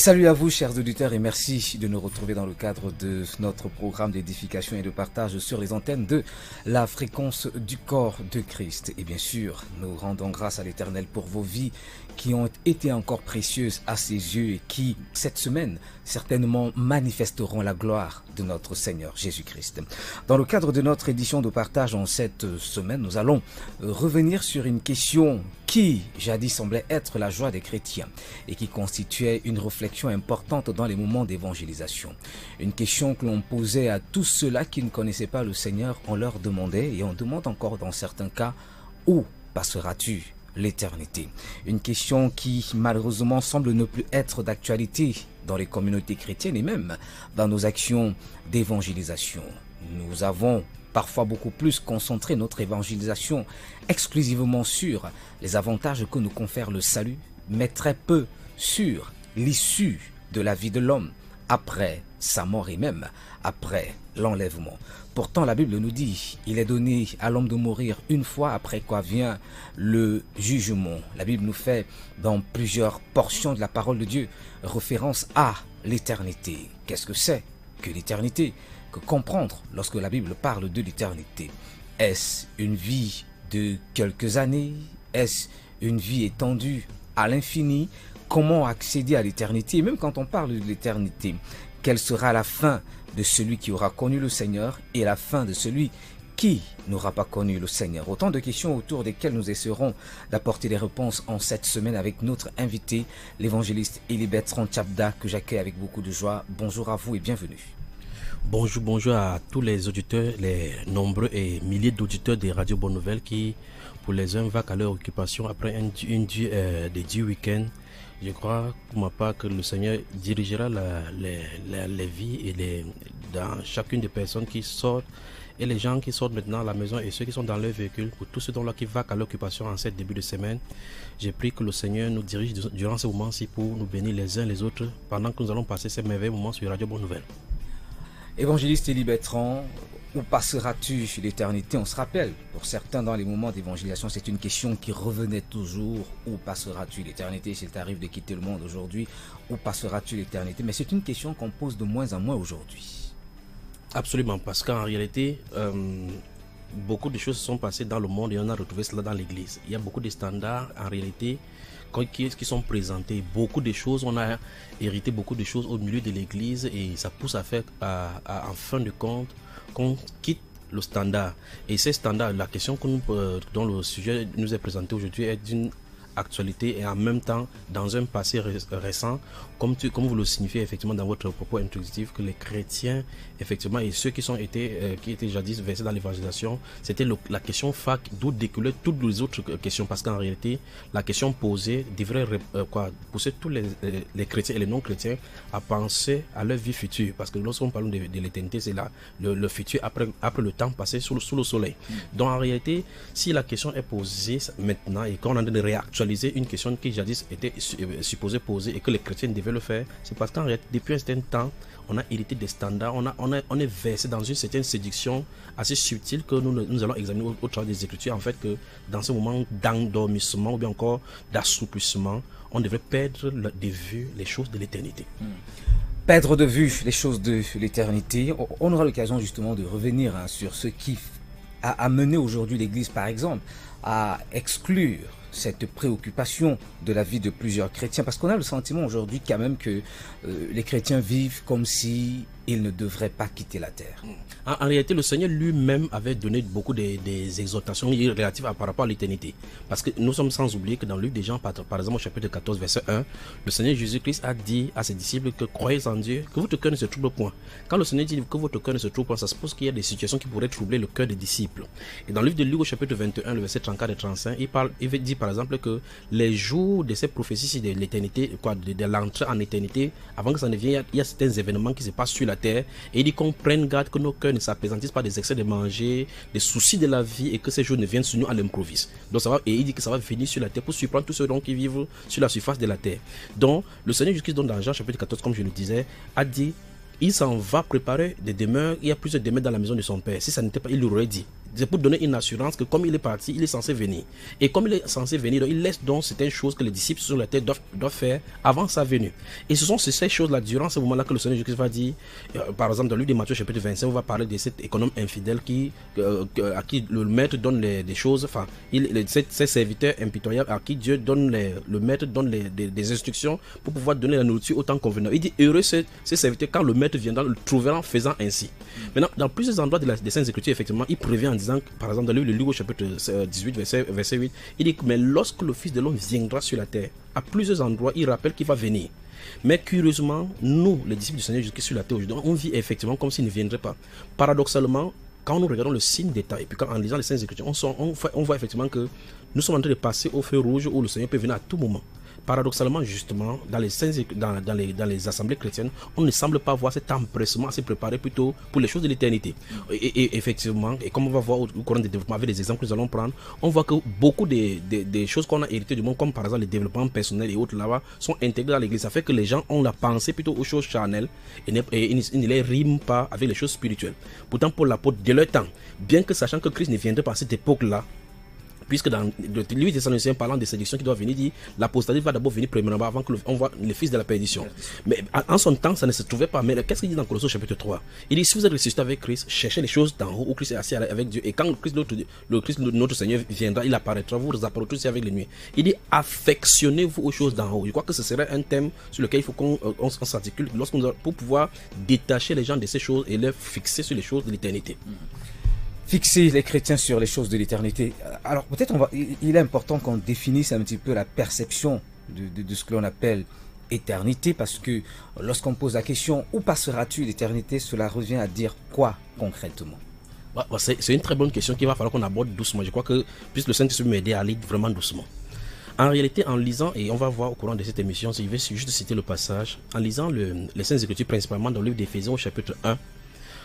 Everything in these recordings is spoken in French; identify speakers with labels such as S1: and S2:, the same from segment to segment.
S1: Salut à vous chers auditeurs et merci de nous retrouver dans le cadre de notre programme d'édification et de partage sur les antennes de la fréquence du corps de Christ. Et bien sûr, nous rendons grâce à l'Éternel pour vos vies qui ont été encore précieuses à ses yeux et qui, cette semaine, certainement manifesteront la gloire de notre Seigneur Jésus-Christ. Dans le cadre de notre édition de partage en cette semaine, nous allons revenir sur une question qui, jadis, semblait être la joie des chrétiens et qui constituait une réflexion importante dans les moments d'évangélisation. Une question que l'on posait à tous ceux-là qui ne connaissaient pas le Seigneur, on leur demandait, et on demande encore dans certains cas, où passeras-tu l'éternité? Une question qui malheureusement semble ne plus être d'actualité dans les communautés chrétiennes et même dans nos actions d'évangélisation. Nous avons parfois beaucoup plus concentré notre évangélisation exclusivement sur les avantages que nous confère le salut, mais très peu sur l'issue de la vie de l'homme après sa mort et même après l'enlèvement. Pourtant, la Bible nous dit, il est donné à l'homme de mourir une fois, après quoi vient le jugement. La Bible nous fait, dans plusieurs portions de la parole de Dieu, référence à l'éternité. Qu'est-ce que c'est que l'éternité? Que comprendre lorsque la Bible parle de l'éternité? Est-ce une vie de quelques années? Est-ce une vie étendue à l'infini? Comment accéder à l'éternité? Et même quand on parle de l'éternité, quelle sera la fin de celui qui aura connu le Seigneur et la fin de celui qui n'aura pas connu le Seigneur? Autant de questions autour desquelles nous essaierons d'apporter des réponses en cette semaine avec notre invité, l'évangéliste Élie Bertrand Tchabda, que j'accueille avec beaucoup de joie. Bonjour à vous et bienvenue.
S2: Bonjour à tous les auditeurs, les nombreux et milliers d'auditeurs des radios Bonne Nouvelle qui, pour les uns, vaquent à leur occupation après des 10 week-ends. Je crois, pour ma part, que le Seigneur dirigera les vies et dans chacune des personnes qui sortent et les gens qui sortent maintenant à la maison et ceux qui sont dans leur véhicule, pour tous ceux qui vaquent à l'occupation en cette début de semaine. J'ai prié que le Seigneur nous dirige durant ce moment-ci pour nous bénir les uns les autres pendant que nous allons passer ces merveilleux moments sur Radio Bonne Nouvelle.
S1: Évangéliste Élie Bertrand, où passeras-tu l'éternité? On se rappelle, pour certains dans les moments d'évangélisation, c'est une question qui revenait toujours. Où passeras-tu l'éternité? S'il t'arrive de quitter le monde aujourd'hui, où passeras-tu l'éternité? Mais c'est une question qu'on pose de moins en moins aujourd'hui.
S2: Absolument, parce qu'en réalité, beaucoup de choses sont passées dans le monde et on a retrouvé cela dans l'église. Il y a beaucoup de standards en réalité qui sont présentés. Beaucoup de choses, on a hérité beaucoup de choses au milieu de l'église et ça pousse à faire, en fin de compte, qu'on quitte le standard. Et ces standards, la question dont le sujet nous est présenté aujourd'hui est d'une actualité et en même temps dans un passé récent, comme vous le signifiez effectivement dans votre propos introductif, que les chrétiens effectivement et ceux qui étaient jadis versés dans l'évangélisation, c'était la question fac d'où découlaient toutes les autres questions, parce qu'en réalité la question posée devrait pousser tous les chrétiens et les non-chrétiens à penser à leur vie future, parce que lorsqu'on parle de l'éternité, c'est là le futur après le temps passé sous le soleil. Donc en réalité, si la question est posée maintenant et qu'on a de réactualiser une question qui jadis était supposée poser et que les chrétiens devaient le faire, c'est parce qu'en réalité, depuis un certain temps, on a hérité des standards, on est versé dans une certaine séduction assez subtile que nous allons examiner au travers des Écritures, en fait, que dans ce moment d'endormissement ou bien encore d'assouplissement, on devrait perdre de vue les choses de l'éternité.
S1: Perdre de vue les choses de l'éternité, on aura l'occasion justement de revenir sur ce qui a amené aujourd'hui l'Église, par exemple, à exclure cette préoccupation de la vie de plusieurs chrétiens, parce qu'on a le sentiment aujourd'hui quand même que les chrétiens vivent comme si ils ne devraient pas quitter la terre.
S2: En réalité, le Seigneur lui-même avait donné beaucoup des exhortations relatives par rapport à l'éternité. Parce que nous sommes sans oublier que dans le livre des Jean, par exemple au chapitre 14, verset 1, le Seigneur Jésus-Christ a dit à ses disciples que croyez en Dieu, que votre cœur ne se trouble point. Quand le Seigneur dit que votre cœur ne se trouble point, ça suppose qu'il y a des situations qui pourraient troubler le cœur des disciples. Et dans le livre de Luc au chapitre 21, le verset 34 et 35, il dit par exemple que les jours de ces prophéties de l'éternité, de l'entrée en éternité, avant que ça ne vienne, il y a certains événements qui se passent sur la terre, et il dit qu'on prenne garde que nos cœurs ne s'apaisantissent pas des excès de manger, des soucis de la vie, et que ces jours ne viennent sur nous à l'improviste. Donc et il dit que ça va venir sur la terre pour surprendre tous ceux qui vivent sur la surface de la terre. Donc le Seigneur Jésus-Christ, dans Jean chapitre 14, comme je le disais, a dit il s'en va préparer des demeures. Il y a plusieurs demeures dans la maison de son père. Si ça n'était pas, il l'aurait dit. C'est pour donner une assurance que comme il est parti, il est censé venir. Et comme il est censé venir, il laisse donc certaines choses que les disciples sur la terre doivent faire avant sa venue. Et ce sont ces choses-là, durant ce moment-là, que le Seigneur Jésus va dire, par exemple, dans le livre de Matthieu, chapitre 25, on va parler de cet économe infidèle à qui le maître donne des choses, enfin, ces serviteurs impitoyables à qui Dieu donne, le maître donne des instructions pour pouvoir donner la nourriture autant convenable. Il dit, heureux ces serviteurs quand le maître viendra, le trouvera en faisant ainsi. Maintenant, dans plusieurs endroits des Saintes Écritures, effectivement, il prévient en disant, par exemple, dans le livre de Luc, chapitre 18, verset 8, il dit, mais lorsque le Fils de l'homme viendra sur la terre, à plusieurs endroits, il rappelle qu'il va venir. Mais curieusement, nous, les disciples du Seigneur Jésus sur la terre aujourd'hui, on vit effectivement comme s'il ne viendrait pas. Paradoxalement, quand nous regardons le signe des temps, et puis en lisant les Saintes Écritures, on voit effectivement que nous sommes en train de passer au feu rouge où le Seigneur peut venir à tout moment. Paradoxalement, justement, dans les assemblées chrétiennes, on ne semble pas voir cet empressement à se préparer plutôt pour les choses de l'éternité. Et effectivement, et comme on va voir au cours des développements avec les exemples que nous allons prendre, on voit que beaucoup des choses qu'on a héritées du monde, comme par exemple les développements personnels et autres là-bas, sont intégrés dans l'église. Ça fait que les gens ont la pensée plutôt aux choses charnelles et ne les riment pas avec les choses spirituelles. Pourtant, pour l'apôtre de leur temps, bien que sachant que Christ ne viendrait pas à cette époque-là, puisque dans le livre des Thessaloniciens, parlant des séductions qui doivent venir, dit l'apostasie va d'abord venir premièrement avant qu'on voit les fils de la perdition. Mais en son temps, ça ne se trouvait pas. Mais qu'est-ce qu'il dit dans Colossiens chapitre 3? Il dit, si vous êtes ressuscité avec Christ, cherchez les choses d'en haut où Christ est assis avec Dieu. Et quand Christ, notre Seigneur, viendra, il apparaîtra, vous apparaîtrez aussi avec les nuits. Il dit, affectionnez-vous aux choses d'en haut. Je crois que ce serait un thème sur lequel il faut qu'on s'articule pour pouvoir détacher les gens de ces choses et les fixer sur les choses de l'éternité.
S1: Fixer les chrétiens sur les choses de l'éternité. Alors peut-être il est important qu'on définisse un petit peu la perception de ce que l'on appelle éternité, parce que lorsqu'on pose la question où passeras-tu l'éternité, cela revient à dire quoi concrètement?
S2: C'est une très bonne question qu'il va falloir qu'on aborde doucement. Je crois que puisque le Saint-Esprit m'aider à aller vraiment doucement. En réalité, en lisant, et on va voir au courant de cette émission, je vais juste citer le passage, en lisant les Saintes Écritures, principalement dans le livre d'Éphésiens au chapitre 1,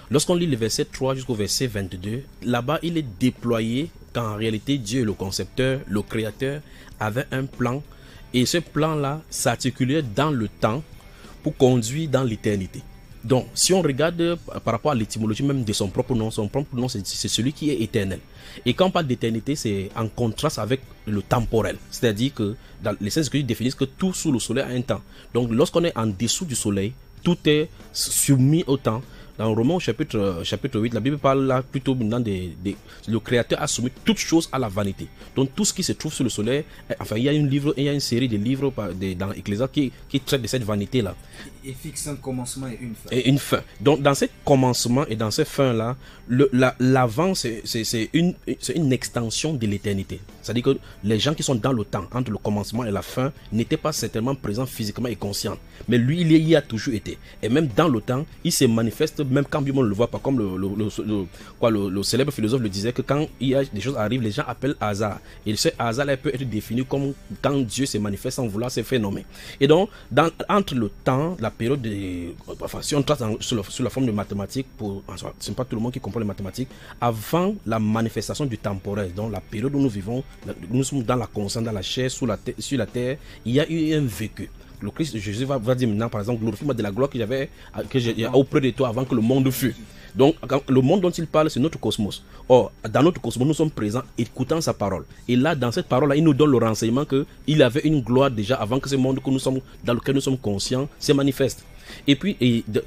S2: lorsqu'on lit le verset 3 jusqu'au verset 22, là-bas, il est déployé qu'en réalité, Dieu, le concepteur, le créateur, avait un plan. Et ce plan-là s'articulait dans le temps pour conduire dans l'éternité. Donc, si on regarde par rapport à l'étymologie même de son propre nom, c'est celui qui est éternel. Et quand on parle d'éternité, c'est en contraste avec le temporel. C'est-à-dire que dans les Saintes Écritures définissent que tout sous le soleil a un temps. Donc, lorsqu'on est en dessous du soleil, tout est soumis au temps. Dans Romains chapitre 8, la Bible parle là plutôt maintenant le Créateur a soumis toutes choses à la vanité. Donc tout ce qui se trouve sur le soleil, enfin il y a une série de livres dans Ecclésiaste qui traite de cette vanité là.
S1: Et fixe un commencement et une fin.
S2: Et une fin. Donc dans ce commencement et dans cette fin là, l'avant c'est une extension de l'éternité. C'est-à-dire que les gens qui sont dans le temps, entre le commencement et la fin, n'étaient pas certainement présents physiquement et conscients. Mais lui, il y a toujours été. Et même dans le temps, il se manifeste même quand on ne le voit pas, comme le célèbre philosophe le disait, que quand il y a des choses arrivent, les gens appellent hasard. Et ce hasard-là peut être défini comme quand Dieu se manifeste sans vouloir se faire nommer. Et donc, entre le temps, la période enfin, si on trace sous la forme de mathématiques, ce n'est pas tout le monde qui comprend les mathématiques, avant la manifestation du temporel, donc la période où nous vivons, nous sommes dans la conscience, dans la chair, sur la terre, il y a eu un vécu. Le Christ Jésus va dire maintenant, par exemple, glorifie-moi de la gloire que j'ai auprès de toi avant que le monde fût. Donc, le monde dont il parle, c'est notre cosmos. Or, dans notre cosmos, nous sommes présents, écoutant sa parole. Et là, dans cette parole-là, il nous donne le renseignement qu'il avait une gloire déjà avant que ce monde dans lequel nous sommes conscients se manifeste. Et puis,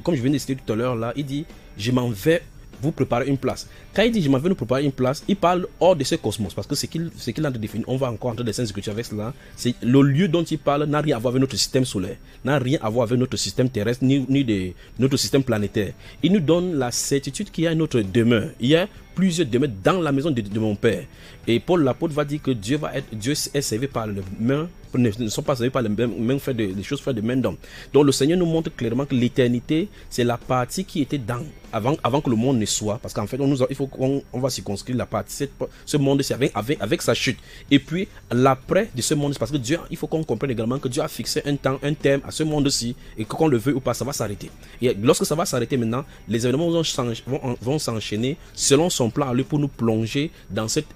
S2: comme je viens de citer tout à l'heure, là, il dit, je m'en vais vous préparer une place. Quand il dit je m'en vais nous préparer une place, il parle hors de ce cosmos, parce que ce qu'il a défini, on va encore entrer des Saintes Écritures avec cela, c'est le lieu dont il parle n'a rien à voir avec notre système solaire, n'a rien à voir avec notre système terrestre, ni de notre système planétaire. Il nous donne la certitude qu'il y a notre demeure. Il y a plusieurs demeures dans la maison de mon Père. Et Paul l'apôtre va dire que Dieu est servi par les mains, ne sont pas servis par les mains faites des choses faites de main d'homme. Donc le Seigneur nous montre clairement que l'éternité, c'est la partie qui était avant que le monde ne soit, parce qu'en fait il faut qu'on va circonscrire la partie, ce monde c'est avec sa chute. Et puis l'après de ce monde, c'est parce que Dieu, il faut qu'on comprenne également que Dieu a fixé un terme à ce monde-ci, et que qu'on le veut ou pas, ça va s'arrêter. Et lorsque ça va s'arrêter maintenant, les événements vont s'enchaîner selon son plan à lui pour nous plonger dans cette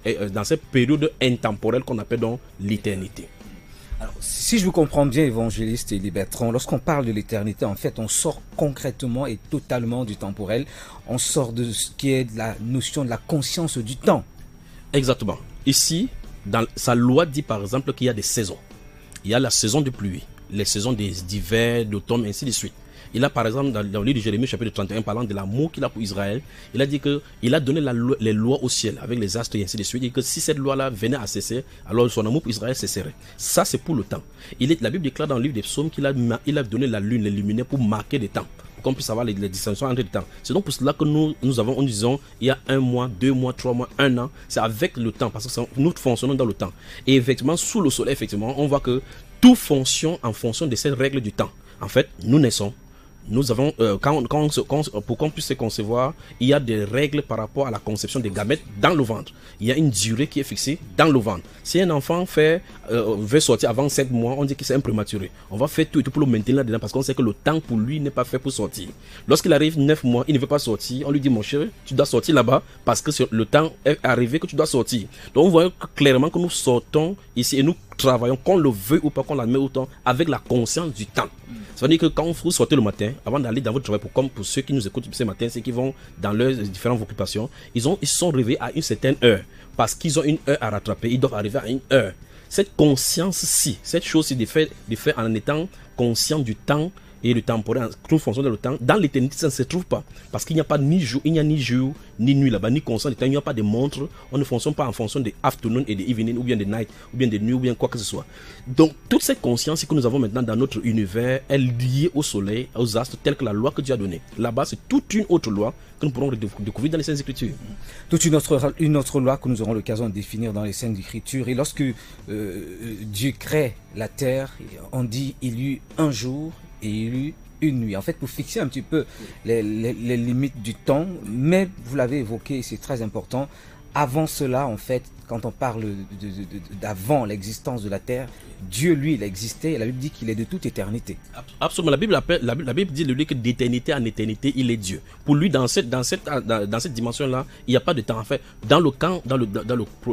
S2: période intemporelle qu'on appelle donc l'éternité.
S1: Alors, si je vous comprends bien, évangéliste et Bertrand, lorsqu'on parle de l'éternité, en fait, on sort concrètement et totalement du temporel. On sort de ce qui est de la notion de la conscience du temps.
S2: Exactement. Ici, dans sa loi dit par exemple qu'il y a des saisons. Il y a la saison de pluie, les saisons d'hiver, d'automne, ainsi de suite. Il a par exemple dans le livre de Jérémie chapitre 31 parlant de l'amour qu'il a pour Israël, il a dit qu'il a donné les lois au ciel avec les astres et ainsi de suite, et que si cette loi-là venait à cesser, alors son amour pour Israël cesserait. Ça c'est pour le temps. La Bible déclare dans le livre des psaumes qu'il a donné la lune, les luminaires pour marquer des temps, pour qu'on puisse avoir les distinctions entre les temps. C'est donc pour cela que nous avons, en disant, il y a 1 mois, 2 mois, 3 mois, 1 an, c'est avec le temps, parce que nous fonctionnons dans le temps. Et effectivement, sous le soleil, effectivement, on voit que tout fonctionne en fonction de cette règle du temps. En fait, nous naissons. Nous avons, pour qu'on puisse se concevoir, il y a des règles par rapport à la conception des gamètes dans le ventre. Il y a une durée qui est fixée dans le ventre. Si un enfant veut sortir avant 7 mois, on dit que c'est un prématuré. On va faire tout et tout pour le maintenir là-dedans parce qu'on sait que le temps pour lui n'est pas fait pour sortir. Lorsqu'il arrive 9 mois, il ne veut pas sortir. On lui dit, mon chéri, tu dois sortir là-bas parce que le temps est arrivé que tu dois sortir. Donc on voit clairement que nous sortons ici et nous travaillons, qu'on le veut ou pas, qu'on l'admet autant, avec la conscience du temps. Ça veut dire que quand vous sortez le matin, avant d'aller dans votre travail, pour ceux qui nous écoutent ce matin, ceux qui vont dans leurs différentes occupations, ils sont réveillés à une certaine heure, parce qu'ils ont une heure à rattraper, ils doivent arriver à une heure. Cette conscience-ci, cette chose-ci de fait en étant conscient du temps et le temporel, tout fonctionne dans le temps, dans l'éternité, ça ne se trouve pas. Parce qu'il n'y a pas ni jour, ni nuit là-bas, ni conscience du temps, il n'y a pas de montre, on ne fonctionne pas en fonction des afternoon et des evening, ou bien des night, ou bien des nuits, ou bien quoi que ce soit. Donc, toute cette conscience que nous avons maintenant dans notre univers est liée au soleil, aux astres, telle que la loi que Dieu a donnée. Là-bas, c'est toute une autre loi que nous pourrons découvrir dans les Saintes Écritures.
S1: Toute une autre loi que nous aurons l'occasion de définir dans les Saintes Écritures. Et lorsque Dieu crée la terre, on dit il y eut un jour et il y eut une nuit. En fait, pour fixer un petit peu les limites du temps, mais vous l'avez évoqué, c'est très important. Avant cela, en fait, quand on parle d'avant l'existence de la terre, Dieu, lui, il existait et la Bible dit qu'il est de toute éternité.
S2: Absolument. La Bible dit de lui que d'éternité en éternité, il est Dieu. Pour lui, dans cette dimension-là, il n'y a pas de temps. En fait,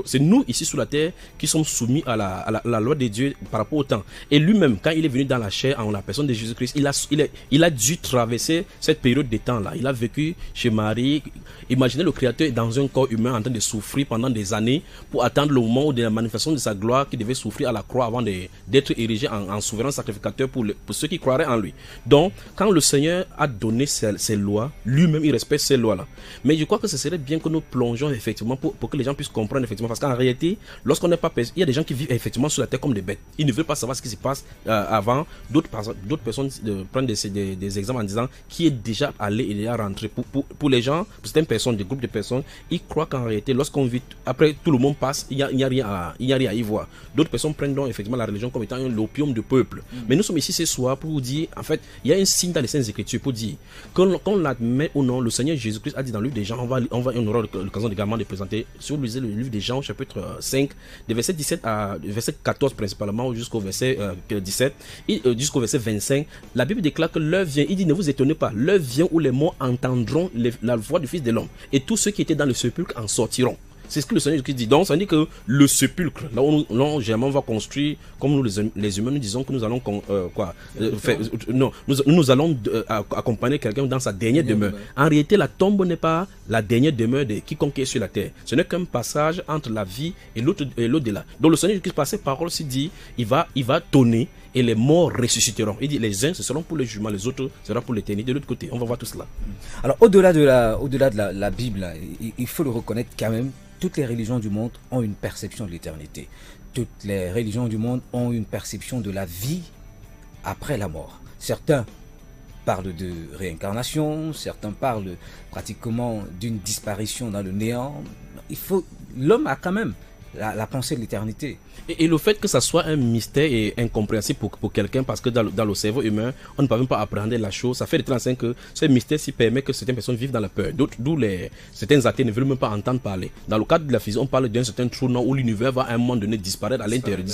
S2: c'est nous, ici sur la terre, qui sommes soumis à la loi de Dieu par rapport au temps. Et lui-même, quand il est venu dans la chair, en la personne de Jésus-Christ, il a dû traverser cette période de temps-là. Il a vécu chez Marie. Imaginez le Créateur dans un corps humain en train de souffrir pendant des années pour attendre le moment où de la manifestation de sa gloire qui devait souffrir à la croix avant d'être érigé en souverain sacrificateur pour ceux qui croiraient en lui. Donc, quand le Seigneur a donné ses lois, lui-même il respecte ces lois-là. Mais je crois que ce serait bien que nous plongeons effectivement pour que les gens puissent comprendre effectivement, parce qu'en réalité, lorsqu'on n'est pas il y a des gens qui vivent effectivement sur la terre comme des bêtes. Ils ne veulent pas savoir ce qui se passe avant. D'autres personnes prennent des exemples en disant qui est déjà allé et déjà rentré. Pour les gens, pour certaines personnes, des groupes de personnes, ils croient qu'en réalité, lorsqu'on vit, après tout le monde passe, il n'y a rien à y voir. D'autres personnes prennent donc effectivement la religion comme étant l'opium du peuple. Mais nous sommes ici ce soir pour vous dire, en fait, il y a un signe dans les Saintes Écritures pour dire qu'on l'admet ou non. Le Seigneur Jésus-Christ a dit dans le livre des Jean, on aura l'occasion également de présenter, si vous lisez le livre des Jean au chapitre 5, de verset 17 à verset 14 principalement, jusqu'au verset 17, jusqu'au verset 25, la Bible déclare que l'heure vient, il dit ne vous étonnez pas, l'heure vient où les morts entendront la voix du Fils de l'homme, et tous ceux qui étaient dans le sépulcre en sortiront. C'est ce que le Seigneur Jésus dit. Donc, ça dit que le sépulcre, là où généralement on va construire, comme nous les humains, nous disons que nous allons nous allons accompagner quelqu'un dans sa dernière demeure. En réalité, la tombe n'est pas la dernière demeure de quiconque est sur la terre. Ce n'est qu'un passage entre la vie et l'au-delà. Donc, le Seigneur Jésus, par ses paroles, s'il dit, il va tonner et les morts ressusciteront. Il dit, les uns, ce seront pour le jugement, les autres, ce sera pour l'éternité. De l'autre côté, on va voir tout cela.
S1: Alors, au-delà de la Bible, il faut le reconnaître quand même, toutes les religions du monde ont une perception de l'éternité. Toutes les religions du monde ont une perception de la vie après la mort. Certains parlent de réincarnation, certains parlent pratiquement d'une disparition dans le néant. L'homme a quand même la pensée de l'éternité.
S2: Et le fait que ça soit un mystère et incompréhensible pour quelqu'un, parce que dans le cerveau humain, on ne peut même pas apprendre la chose. Ça fait de 35 que ce mystère s'y permet que certaines personnes vivent dans la peur. D'où certains athées ne veulent même pas entendre parler. Dans le cadre de la physique, on parle d'un certain trou noir où l'univers va à un moment donné disparaître à l'intérieur,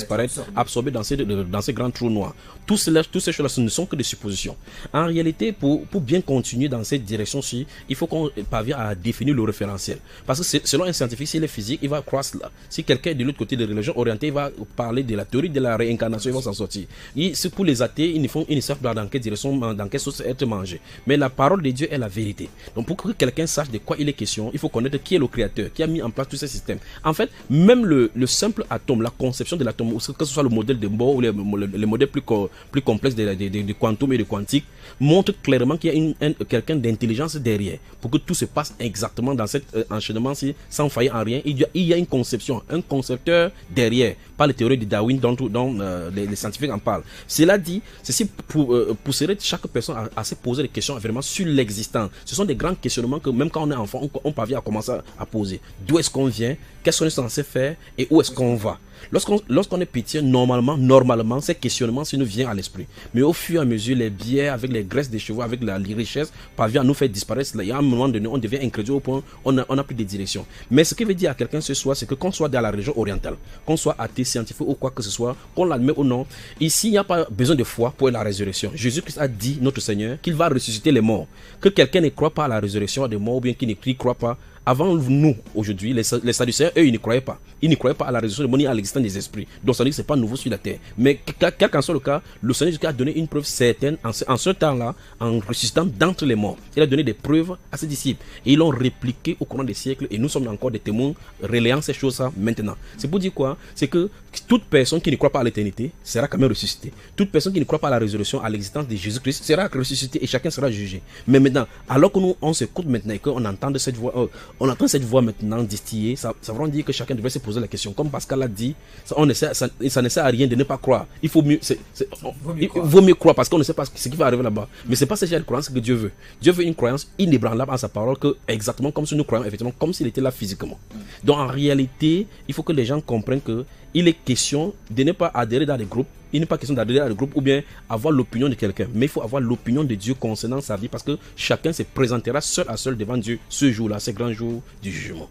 S2: absorbé dans ces grands trous noirs. Toutes ces choses-là, ce ne sont que des suppositions. En réalité, pour bien continuer dans cette direction-ci, il faut qu'on parvienne à définir le référentiel. Parce que selon un scientifique, s'il est physique, il va croire cela. Si quelqu'un est de l'autre côté de religion orientée, il va parler de la théorie de la réincarnation, il va s'en sortir. C'est pour les athées, ils ne savent pas dans quelle direction, dans quelle sauce être mangé. Mais la parole de Dieu est la vérité. Donc pour que quelqu'un sache de quoi il est question, il faut connaître qui est le créateur, qui a mis en place tous ces systèmes. En fait, même le simple atome, la conception de l'atome, que ce soit le modèle de Bohr ou les modèles plus complexes de quantum et de quantique, montre clairement qu'il y a quelqu'un d'intelligence derrière pour que tout se passe exactement dans cet enchaînement-ci sans faillir en rien. Il y a une conception, un concepteur derrière, pas les théories de Darwin dont les scientifiques en parlent. Cela dit, ceci pousserait chaque personne à se poser des questions vraiment sur l'existant. Ce sont des grands questionnements que même quand on est enfant, on parvient à commencer à poser. D'où est-ce qu'on vient? Qu'est-ce qu'on est censé faire? Et où est-ce qu'on va? Lorsqu'on est petit, normalement, ces questionnements nous viennent à l'esprit. Mais au fur et à mesure, les biais, avec les graisses des chevaux, avec la richesse, parvient à nous faire disparaître. Il y a un moment donné, on devient incrédule au point où on n'a plus de direction. Mais ce que veut dire à quelqu'un ce soir, c'est que qu'on soit dans la région orientale, qu'on soit athée, scientifique ou quoi que ce soit, qu'on l'admet ou non, ici, il n'y a pas besoin de foi pour la résurrection. Jésus-Christ a dit, notre Seigneur, qu'il va ressusciter les morts. Que quelqu'un ne croit pas à la résurrection des morts ou bien qu'il ne croit pas. Avant nous, aujourd'hui, les Sadducéens, eux, ils ne croyaient pas. Ils ne croyaient pas à la résurrection des morts ni à l'existence des esprits. Donc ça veut dire que ce n'est pas nouveau sur la terre. Mais quel qu'en soit le cas, le Seigneur Jésus a donné une preuve certaine en ce temps-là, en ressuscitant d'entre les morts. Il a donné des preuves à ses disciples. Et ils l'ont répliqué au courant des siècles. Et nous sommes encore des témoins relayant ces choses-là maintenant. C'est pour dire quoi? C'est que toute personne qui ne croit pas à l'éternité sera quand même ressuscitée. Toute personne qui ne croit pas à la résurrection, à l'existence de Jésus-Christ, sera ressuscitée et chacun sera jugé. Mais maintenant, alors que nous, on s'écoute maintenant et qu'on entend cette voix, on entend cette voix maintenant distillée, ça veut dire que chacun devrait se poser la question. Comme Pascal a dit, ça ne sert à rien de ne pas croire. Il faut mieux, vaut mieux croire parce qu'on ne sait pas ce qui va arriver là-bas. Mais ce n'est pas ce genre de croyance que Dieu veut. Dieu veut une croyance inébranlable en sa parole, que exactement comme si nous croyons, effectivement, comme s'il était là physiquement. Donc en réalité, il faut que les gens comprennent qu'il est question de ne pas adhérer dans des groupes. Il n'est pas question d'adhérer à des groupes ou bien avoir l'opinion de quelqu'un. Mais il faut avoir l'opinion de Dieu concernant sa vie parce que chacun se présentera seul à seul devant Dieu ce jour-là, ce grand jour du jugement.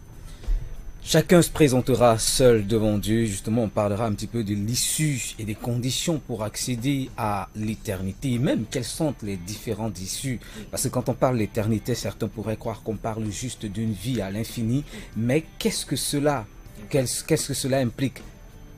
S1: Chacun se présentera seul devant Dieu. Justement, on parlera un petit peu de l'issue et des conditions pour accéder à l'éternité. Et même, quelles sont les différentes issues? Parce que quand on parle d'éternité, certains pourraient croire qu'on parle juste d'une vie à l'infini. Mais qu'est-ce que cela implique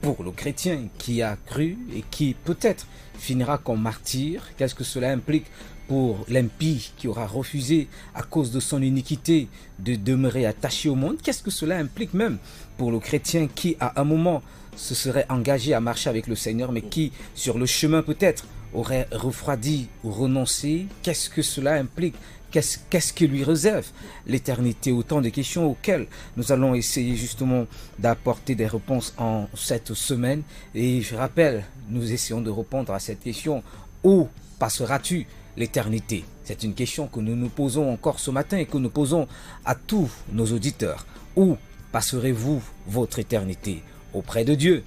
S1: pour le chrétien qui a cru et qui peut-être finira comme martyr? Qu'est-ce que cela implique pour l'impie qui aura refusé à cause de son iniquité de demeurer attaché au monde? Qu'est-ce que cela implique même pour le chrétien qui à un moment se serait engagé à marcher avec le Seigneur mais qui sur le chemin peut-être aurait refroidi ou renoncé? Qu'est-ce que cela implique? Qu'est-ce que lui réserve l'éternité? Autant de questions auxquelles nous allons essayer justement d'apporter des réponses en cette semaine. Et je rappelle, nous essayons de répondre à cette question: où passeras-tu l'éternité? C'est une question que nous nous posons encore ce matin et que nous posons à tous nos auditeurs. Où passerez-vous votre éternité? Auprès de Dieu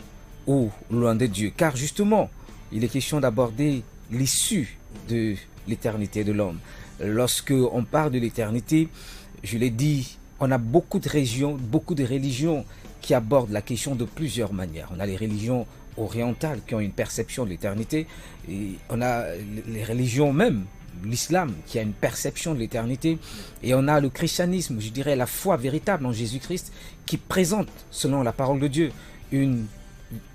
S1: ou loin de Dieu? Car justement, il est question d'aborder l'issue de l'éternité de l'homme. Lorsque on parle de l'éternité, je l'ai dit, on a beaucoup de religions qui abordent la question de plusieurs manières. On a les religions orientales qui ont une perception de l'éternité, et on a les religions même, l'islam qui a une perception de l'éternité, et on a le christianisme, je dirais la foi véritable en Jésus-Christ, qui présente, selon la parole de Dieu, une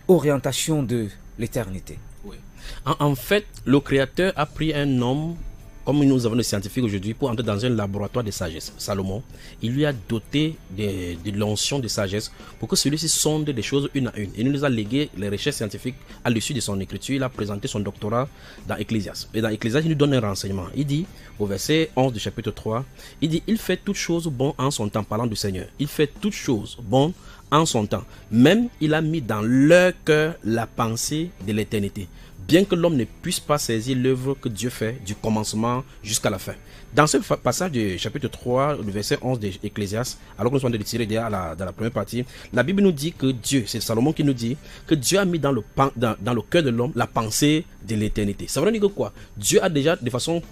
S1: orientation de l'éternité.
S2: Oui. En fait, le Créateur a pris un homme, comme nous avons des scientifiques aujourd'hui, pour entrer dans un laboratoire de sagesse. Salomon, il lui a doté de l'onction de sagesse pour que celui-ci sonde des choses une à une. Il nous a légué les recherches scientifiques à l'issue de son écriture. Il a présenté son doctorat dans Ecclésiaste. Et dans Ecclésiaste, il nous donne un renseignement. Il dit, au verset 11 du chapitre 3, il dit: il fait toutes choses bonnes en son temps, parlant du Seigneur. Il fait toutes choses bonnes en son temps. Même il a mis dans leur cœur la pensée de l'éternité, bien que l'homme ne puisse pas saisir l'œuvre que Dieu fait du commencement jusqu'à la fin. Dans ce passage du chapitre 3, du verset 11 de Ecclésiaste, alors que nous sommes de tirer dans la première partie, la Bible nous dit que Dieu, c'est Salomon qui nous dit que Dieu a mis dans le cœur de l'homme la pensée de l'éternité. Ça veut dire que quoi? Dieu a déjà de façon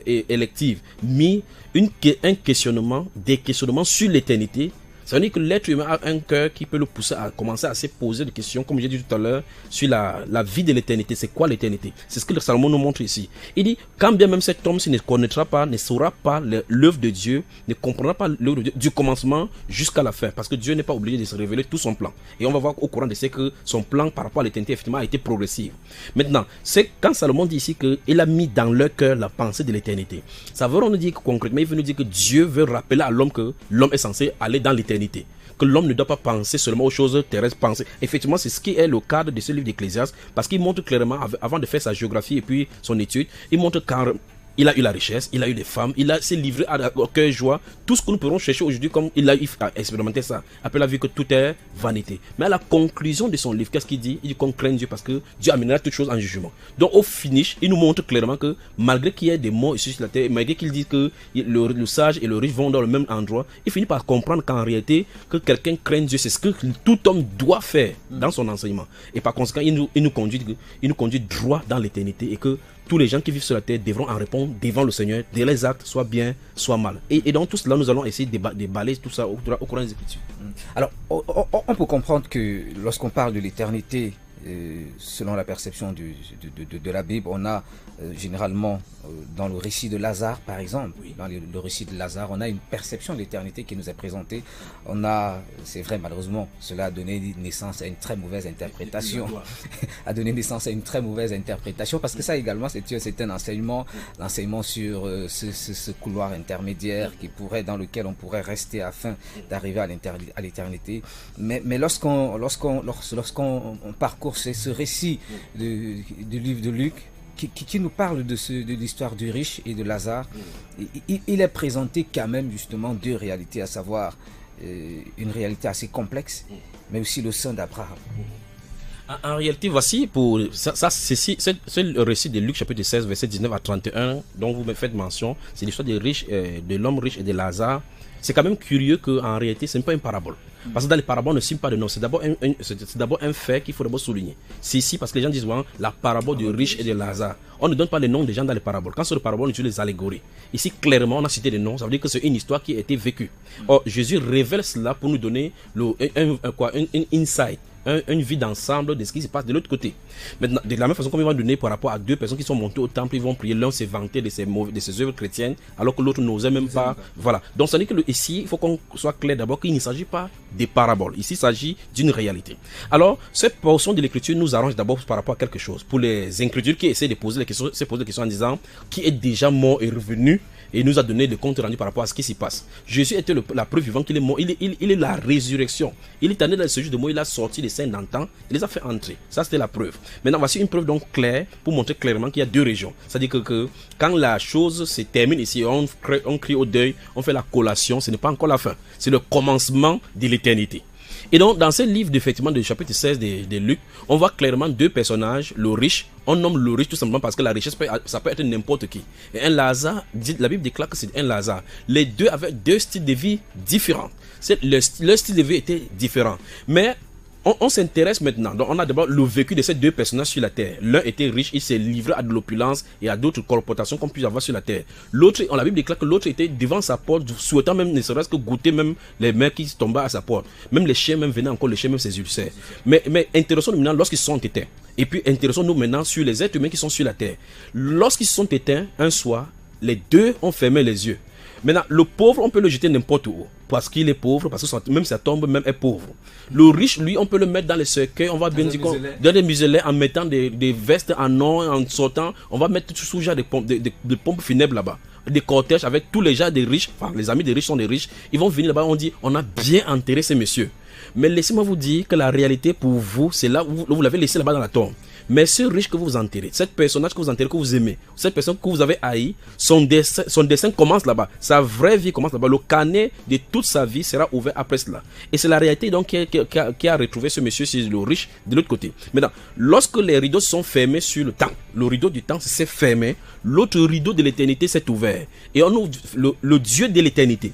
S2: élective mis des questionnements sur l'éternité, Ça veut dire que l'être humain a un cœur qui peut le pousser à commencer à se poser des questions, comme j'ai dit tout à l'heure, sur la vie de l'éternité. C'est quoi l'éternité? C'est ce que le Salomon nous montre ici. Il dit, quand bien même cet homme ne connaîtra pas, ne saura pas l'œuvre de Dieu, ne comprendra pas l'œuvre de Dieu du commencement jusqu'à la fin, parce que Dieu n'est pas obligé de se révéler tout son plan. Et on va voir au courant de ce que son plan par rapport à l'éternité, effectivement, a été progressif. Maintenant, c'est quand Salomon dit ici qu'il a mis dans leur cœur la pensée de l'éternité. Ça veut nous dire que concrètement, il veut nous dire que Dieu veut rappeler à l'homme que l'homme est censé aller dans l'éternité. Que l'homme ne doit pas penser seulement aux choses terrestres, penser. Effectivement, c'est ce qui est le cadre de ce livre d'Ecclésiaste, parce qu'il montre clairement, avant de faire sa géographie et puis son étude, il montre quand il a eu la richesse, il a eu des femmes, il s'est livré au cœur joie, tout ce que nous pourrons chercher aujourd'hui, comme il a expérimenté ça. Après, il a vu que tout est vanité. Mais à la conclusion de son livre, qu'est-ce qu'il dit? Il dit qu'on craint Dieu parce que Dieu amènera toutes choses en jugement. Donc au finish, il nous montre clairement que malgré qu'il y ait des morts ici sur la terre, malgré qu'il dise que le sage et le riche vont dans le même endroit, il finit par comprendre qu'en réalité, que quelqu'un craigne Dieu, c'est ce que tout homme doit faire dans son enseignement. Et par conséquent, il nous conduit droit dans l'éternité, et que tous les gens qui vivent sur la terre devront en répondre devant le Seigneur, de les actes, soit bien, soit mal. Et dans tout cela, nous allons essayer de balayer tout ça au courant des Écritures.
S1: Alors, on peut comprendre que lorsqu'on parle de l'éternité, selon la perception de la Bible, on a généralement dans le récit de Lazare, par exemple, dans le récit de Lazare, on a une perception de l'éternité qui nous est présentée. On a, c'est vrai, malheureusement, cela a donné naissance à une très mauvaise interprétation, parce que ça également, c'est un l'enseignement sur ce couloir intermédiaire dans lequel on pourrait rester afin d'arriver à l'éternité. Mais lorsqu'on parcourt ce récit du livre de Luc, qui nous parle de l'histoire du riche et de Lazare, il est présenté quand même justement deux réalités, à savoir une réalité assez complexe, mais aussi le sein d'Abraham.
S2: En réalité, voici pour c'est le récit de Luc chapitre 16 verset 19 à 31 dont vous me faites mention. C'est l'histoire de l'homme riche et de Lazare. C'est quand même curieux qu'en réalité, ce n'est pas une parabole. Parce que dans les paraboles, on ne cite pas de nom. C'est d'abord un fait qu'il faut d'abord souligner. C'est ici parce que les gens disent souvent la parabole du riche et de Lazare. On ne donne pas les noms des gens dans les paraboles. Quand sur les paraboles, on utilise les allégories. Ici, clairement, on a cité des noms. Ça veut dire que c'est une histoire qui a été vécue. Or, Jésus révèle cela pour nous donner un insight, une vie d'ensemble de ce qui se passe de l'autre côté. Maintenant, de la même façon comme il va donner par rapport à deux personnes qui sont montées au temple, ils vont prier, l'un s'est vanté de ses œuvres chrétiennes, alors que l'autre n'osait même pas. Voilà. Donc, ça veut dire que ici, il faut qu'on soit clair d'abord qu'il ne s'agit pas des paraboles. Ici, il s'agit d'une réalité. Alors, cette portion de l'écriture nous arrange d'abord par rapport à quelque chose. Pour les incrédules qui essaient de poser des questions en disant qui est déjà mort et revenu, et nous a donné des comptes rendus par rapport à ce qui s'y passe. Jésus était la preuve vivante qu'il est mort. Il est la résurrection. Il est allé dans ce jour de mort, il a sorti les saints d'antan, il les a fait entrer. Ça, c'était la preuve. Maintenant, voici une preuve donc claire pour montrer clairement qu'il y a deux régions. C'est-à-dire que quand la chose se termine ici, on crie au deuil, on fait la collation, ce n'est pas encore la fin. C'est le commencement de l'éternité. Et donc, dans ce livre, effectivement, du chapitre 16 de Luc, on voit clairement deux personnages, le riche. On nomme le riche tout simplement parce que la richesse, ça peut être n'importe qui. Et un Lazare, la Bible déclare que c'est un Lazare. Les deux avaient deux styles de vie différents. Leur style de vie était différent. Mais on s'intéresse maintenant. Donc, on a d'abord le vécu de ces deux personnages sur la terre. L'un était riche, il s'est livré à de l'opulence et à d'autres colportations qu'on puisse avoir sur la terre. L'autre, la Bible déclare que l'autre était devant sa porte, souhaitant même ne serait-ce que goûter même les mains qui tombaient à sa porte. Même les chiens même venaient encore, les chiens même ses ulcères. Mais intéressons-nous maintenant lorsqu'ils sont éteints. Et puis intéressons-nous maintenant sur les êtres humains qui sont sur la terre. Lorsqu'ils sont éteints, un soir, les deux ont fermé les yeux. Maintenant, le pauvre, on peut le jeter n'importe où. Parce qu'il est pauvre, parce que même sa tombe même est pauvre. Le riche, lui, on peut le mettre dans les cercueils, on va bien dire dans des muselets, en mettant des vestes en or, en sortant, on va mettre sous genre de pompes funèbres là-bas. Des cortèges avec tous les gens des riches, enfin les amis des riches sont des riches, ils vont venir là-bas, on dit, on a bien enterré ces messieurs. Mais laissez-moi vous dire que la réalité pour vous, c'est là où vous l'avez laissé là-bas dans la tombe. Mais ce riche que vous enterrez, cette personnage que vous enterrez, que vous aimez, cette personne que vous avez haï, son destin commence là-bas. Sa vraie vie commence là-bas. Le carnet de toute sa vie sera ouvert après cela. Et c'est la réalité donc qui a retrouvé ce monsieur, c'est le riche de l'autre côté. Maintenant, lorsque les rideaux sont fermés sur le temps, le rideau du temps s'est fermé, l'autre rideau de l'éternité s'est ouvert. Et on ouvre le Dieu de l'éternité.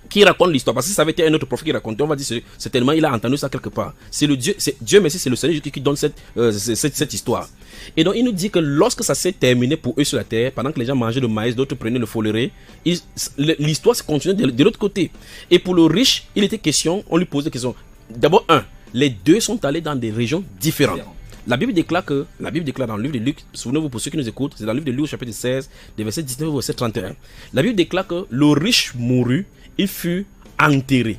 S2: qui raconte l'histoire, parce que si ça avait été un autre prophète qui racontait, on va dire certainement il a entendu ça quelque part. C'est Dieu merci, c'est le Seigneur qui donne cette histoire. Et donc il nous dit que lorsque ça s'est terminé pour eux sur la terre, pendant que les gens mangeaient le maïs, d'autres prenaient le foléré, l'histoire se continuait de l'autre côté. Et pour le riche, il était question, on lui posait des questions. D'abord, les deux sont allés dans des régions différentes. La Bible déclare dans le livre de Luc, souvenez-vous pour ceux qui nous écoutent, c'est dans le livre de Luc chapitre 16, des versets 19 au verset 31. La Bible déclare que le riche mourut, il fut enterré.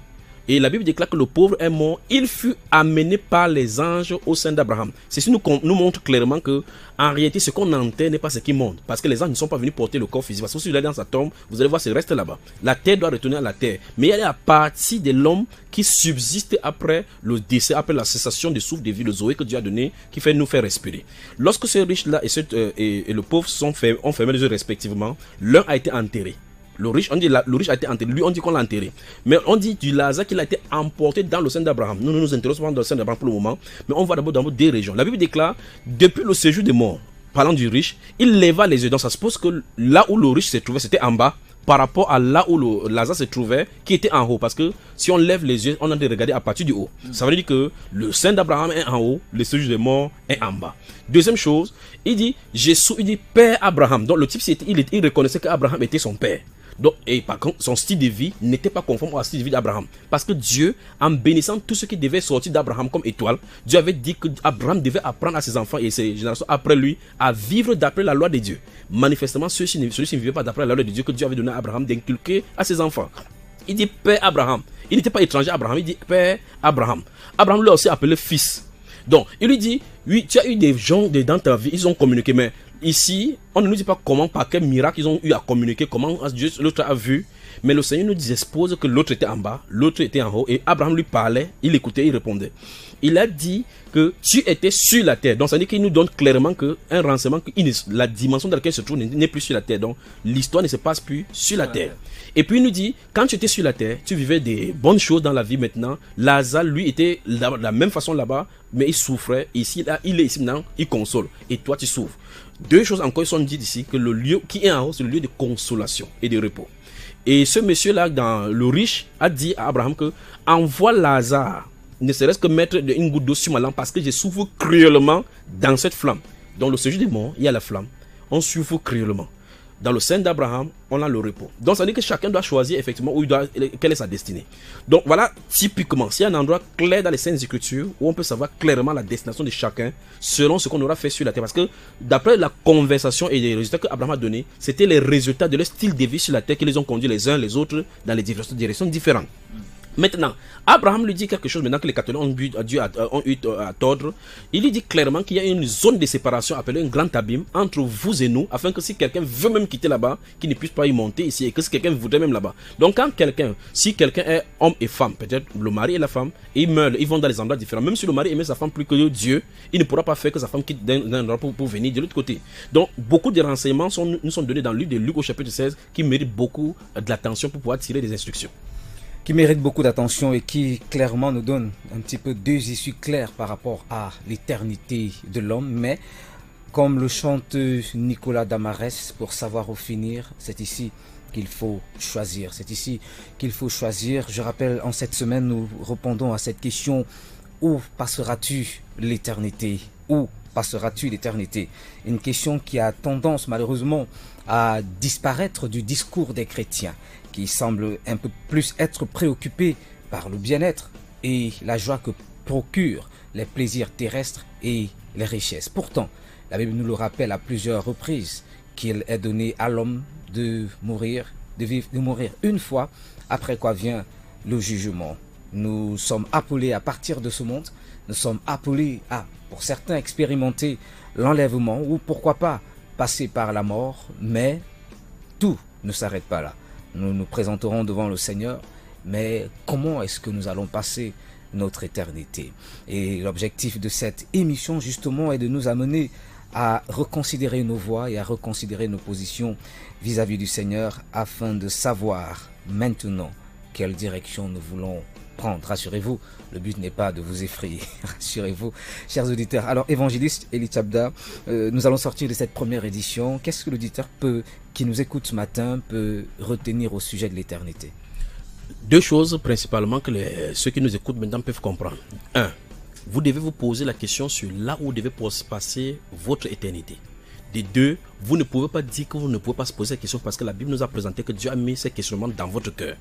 S2: Et la Bible déclare que le pauvre est mort, il fut amené par les anges au sein d'Abraham. Ceci nous montre clairement que, en réalité, ce qu'on enterre n'est pas ce qui monte. Parce que les anges ne sont pas venus porter le corps physique. Parce que si vous allez dans sa tombe, vous allez voir, ce reste là-bas. La terre doit retourner à la terre. Mais elle est à partir de l'homme qui subsiste après le décès, après la cessation du souffle de vie, le Zoé que Dieu a donné, qui fait nous faire respirer. Lorsque ce riche-là et le pauvre ont fermé les yeux respectivement, l'un a été enterré. Le riche, on dit le riche a été enterré. Lui, on dit qu'on l'a enterré. Mais on dit du Lazare qu'il a été emporté dans le sein d'Abraham. Nous ne nous intéressons pas dans le sein d'Abraham pour le moment. Mais on va d'abord dans deux régions. La Bible déclare, depuis le séjour des morts, parlant du riche, il leva les yeux. Donc ça suppose que là où le riche se trouvait, c'était en bas, par rapport à là où le Lazare se trouvait, qui était en haut. Parce que si on lève les yeux, on a de regarder à partir du haut. Ça veut dire que le sein d'Abraham est en haut, le séjour des morts est en bas. Deuxième chose, il dit, il dit Père Abraham. Donc le type, il reconnaissait qu'Abraham était son père. Donc, et par contre, son style de vie n'était pas conforme au style de vie d'Abraham. Parce que Dieu, en bénissant tout ce qui devait sortir d'Abraham comme étoile, Dieu avait dit qu'Abraham devait apprendre à ses enfants et ses générations après lui à vivre d'après la loi de Dieu. Manifestement, celui-ci ne vivait pas d'après la loi de Dieu que Dieu avait donné à Abraham d'inculquer à ses enfants. Il dit Père Abraham. Il n'était pas étranger à Abraham, il dit Père Abraham. Abraham l'a aussi appelé fils. Donc, il lui dit, oui, tu as eu des gens dans ta vie, ils ont communiqué, mais ici, on ne nous dit pas comment, par quel miracle ils ont eu à communiquer, comment Dieu, l'autre a vu. Mais le Seigneur nous expose que l'autre était en bas, l'autre était en haut, et Abraham lui parlait, il écoutait, il répondait. Il a dit que tu étais sur la terre. Donc ça veut dire qu'il nous donne clairement un renseignement, que la dimension dans laquelle il se trouve n'est plus sur la terre. Donc l'histoire ne se passe plus sur la terre. Et puis il nous dit, quand tu étais sur la terre, tu vivais des bonnes choses dans la vie maintenant. Lazare, lui, était de la même façon là-bas, mais il souffrait. Ici, là, il est ici maintenant, il console. Et toi, tu souffres. Deux choses encore sont dites ici, que le lieu qui est en haut, c'est le lieu de consolation et de repos. Et ce monsieur-là, dans le riche, a dit à Abraham que envoie Lazare, ne serait-ce que mettre une goutte d'eau sur ma lampe, parce que je souffre cruellement dans cette flamme. Dans le séjour des morts, il y a la flamme. On souffre cruellement. Dans le sein d'Abraham, on a le repos. Donc ça veut dire que chacun doit choisir effectivement quelle est sa destinée. Donc voilà, typiquement, s'il y a un endroit clair dans les Saintes Écritures où on peut savoir clairement la destination de chacun selon ce qu'on aura fait sur la terre. Parce que d'après la conversation et les résultats qu'Abraham a donnés, c'était les résultats de leur style de vie sur la terre qui les ont conduits les uns les autres dans les directions différentes. Maintenant, Abraham lui dit quelque chose maintenant que les catholiques ont eu à tordre. Il lui dit clairement qu'il y a une zone de séparation appelée un grand abîme entre vous et nous, afin que si quelqu'un veut même quitter là-bas, qu'il ne puisse pas y monter ici, et que si quelqu'un voudrait même là-bas. Donc si quelqu'un est homme et femme, peut-être le mari et la femme, et ils meurent, ils vont dans des endroits différents. Même si le mari aimait sa femme plus que Dieu, il ne pourra pas faire que sa femme quitte d'un endroit pour venir de l'autre côté. Donc beaucoup de renseignements nous sont donnés dans le livre de Luc au chapitre 16 qui méritent beaucoup de l'attention pour pouvoir tirer des instructions.
S1: Qui mérite beaucoup d'attention et qui clairement nous donne un petit peu deux issues claires par rapport à l'éternité de l'homme. Mais comme le chante Nicolas Damarès, pour savoir où finir, c'est ici qu'il faut choisir. C'est ici qu'il faut choisir. Je rappelle, en cette semaine, nous répondons à cette question: où passeras-tu l'éternité? Où passeras-tu l'éternité? Une question qui a tendance malheureusement à disparaître du discours des chrétiens, qui semblent un peu plus être préoccupés par le bien-être et la joie que procurent les plaisirs terrestres et les richesses. Pourtant, la Bible nous le rappelle à plusieurs reprises qu'il est donné à l'homme de mourir une fois, après quoi vient le jugement. Nous sommes appelés à partir de ce monde, nous sommes appelés à, pour certains, expérimenter l'enlèvement ou pourquoi pas passer par la mort, mais tout ne s'arrête pas là. Nous nous présenterons devant le Seigneur, mais comment est-ce que nous allons passer notre éternité? Et l'objectif de cette émission, justement, est de nous amener à reconsidérer nos voies et à reconsidérer nos positions vis-à-vis du Seigneur, afin de savoir maintenant quelle direction nous voulons prendre. Rassurez-vous, le but n'est pas de vous effrayer. Rassurez-vous, chers auditeurs. Alors, évangéliste Elie Tchabda, nous allons sortir de cette première édition. Qu'est-ce que l'auditeur qui nous écoute ce matin peut retenir au sujet de l'éternité?
S2: Deux choses principalement que ceux qui nous écoutent maintenant peuvent comprendre. Un, vous devez vous poser la question sur là où devez passer votre éternité. De deux, vous ne pouvez pas dire que vous ne pouvez pas se poser la question parce que la Bible nous a présenté que Dieu a mis ces questionnements dans votre cœur.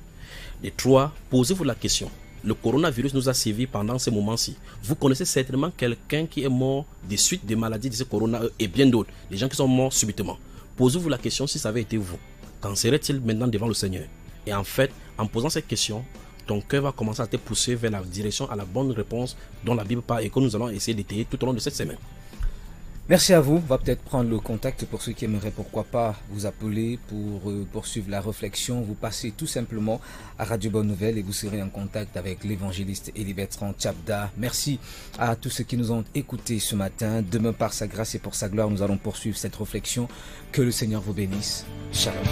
S2: De trois, posez-vous la question. Le coronavirus nous a servi pendant ces moments-ci. Vous connaissez certainement quelqu'un qui est mort des suites des maladies de ce corona et bien d'autres. Des gens qui sont morts subitement. Posez-vous la question si ça avait été vous. Qu'en serait-il maintenant devant le Seigneur? Et en fait, en posant cette question, ton cœur va commencer à te pousser vers la direction, à la bonne réponse dont la Bible parle et que nous allons essayer d'étayer tout au long de cette semaine.
S1: Merci à vous. On va peut-être prendre le contact pour ceux qui aimeraient, pourquoi pas, vous appeler pour poursuivre la réflexion. Vous passez tout simplement à Radio Bonne Nouvelle et vous serez en contact avec l'évangéliste Élie Bertrand Tchabda. Merci à tous ceux qui nous ont écoutés ce matin. Demain, par sa grâce et pour sa gloire, nous allons poursuivre cette réflexion. Que le Seigneur vous bénisse. Shalom.